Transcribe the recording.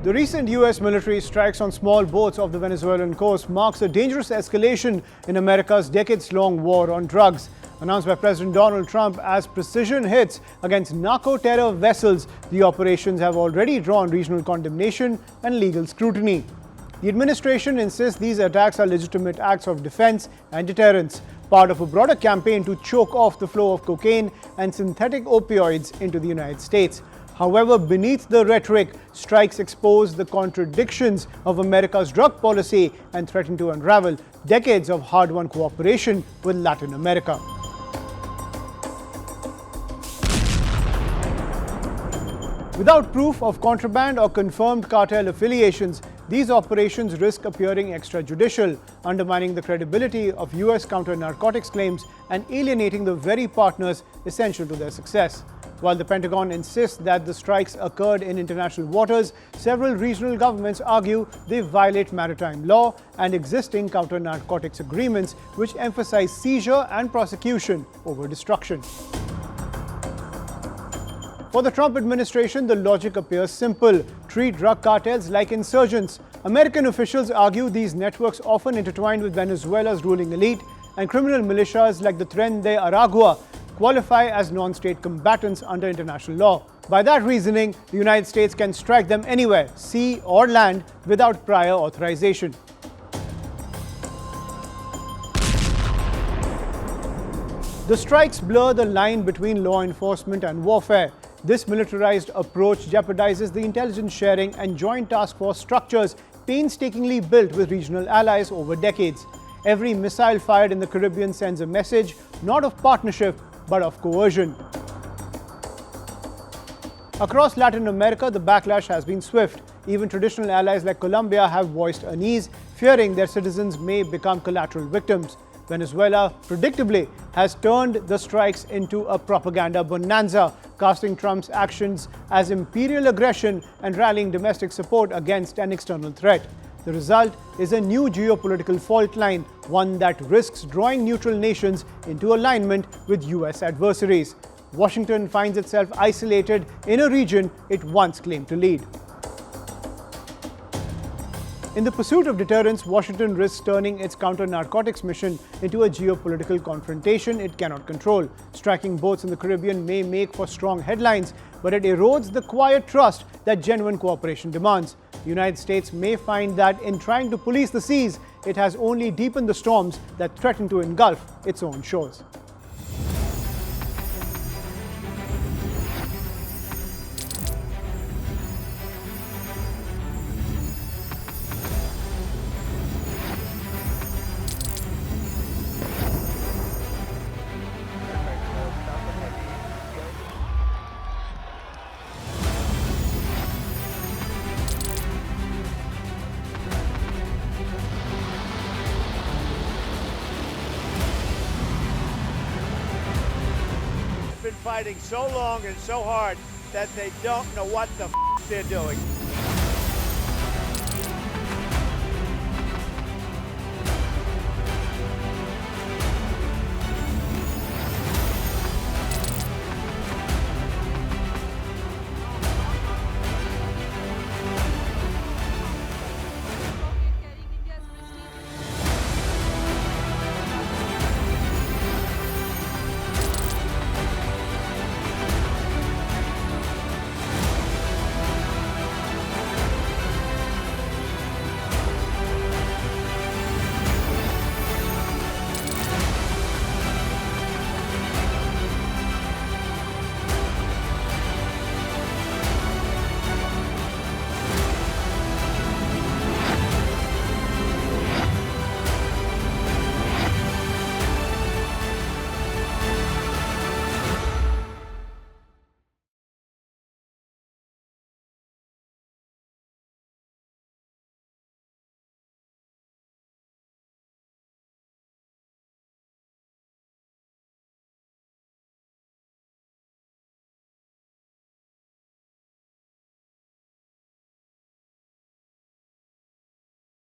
The recent US military strikes on small boats off the Venezuelan coast marks a dangerous escalation in America's decades-long war on drugs. Announced by President Donald Trump as precision hits against narco-terror vessels, the operations have already drawn regional condemnation and legal scrutiny. The administration insists these attacks are legitimate acts of defense and deterrence, part of a broader campaign to choke off the flow of cocaine and synthetic opioids into the United States. However, beneath the rhetoric, strikes expose the contradictions of America's drug policy and threaten to unravel decades of hard-won cooperation with Latin America. Without proof of contraband or confirmed cartel affiliations, these operations risk appearing extrajudicial, undermining the credibility of US counter-narcotics claims and alienating the very partners essential to their success. While the Pentagon insists that the strikes occurred in international waters, several regional governments argue they violate maritime law and existing counter-narcotics agreements, which emphasize seizure and prosecution over destruction. For the Trump administration, the logic appears simple: treat drug cartels like insurgents. American officials argue these networks often intertwined with Venezuela's ruling elite, and criminal militias like the Tren de Aragua qualify as non-state combatants under international law. By that reasoning, the United States can strike them anywhere, sea or land, without prior authorization. The strikes blur the line between law enforcement and warfare. This militarized approach jeopardizes the intelligence sharing and joint task force structures painstakingly built with regional allies over decades. Every missile fired in the Caribbean sends a message, not of partnership, but of coercion. Across Latin America, the backlash has been swift. Even traditional allies like Colombia have voiced unease, fearing their citizens may become collateral victims. Venezuela, predictably, has turned the strikes into a propaganda bonanza, casting Trump's actions as imperial aggression and rallying domestic support against an external threat. The result is a new geopolitical fault line, one that risks drawing neutral nations into alignment with US adversaries. Washington finds itself isolated in a region it once claimed to lead. In the pursuit of deterrence, Washington risks turning its counter-narcotics mission into a geopolitical confrontation it cannot control. Striking boats in the Caribbean may make for strong headlines, but it erodes the quiet trust that genuine cooperation demands. The United States may find that in trying to police the seas, it has only deepened the storms that threaten to engulf its own shores. Been fighting so long and so hard that they don't know what the they're doing.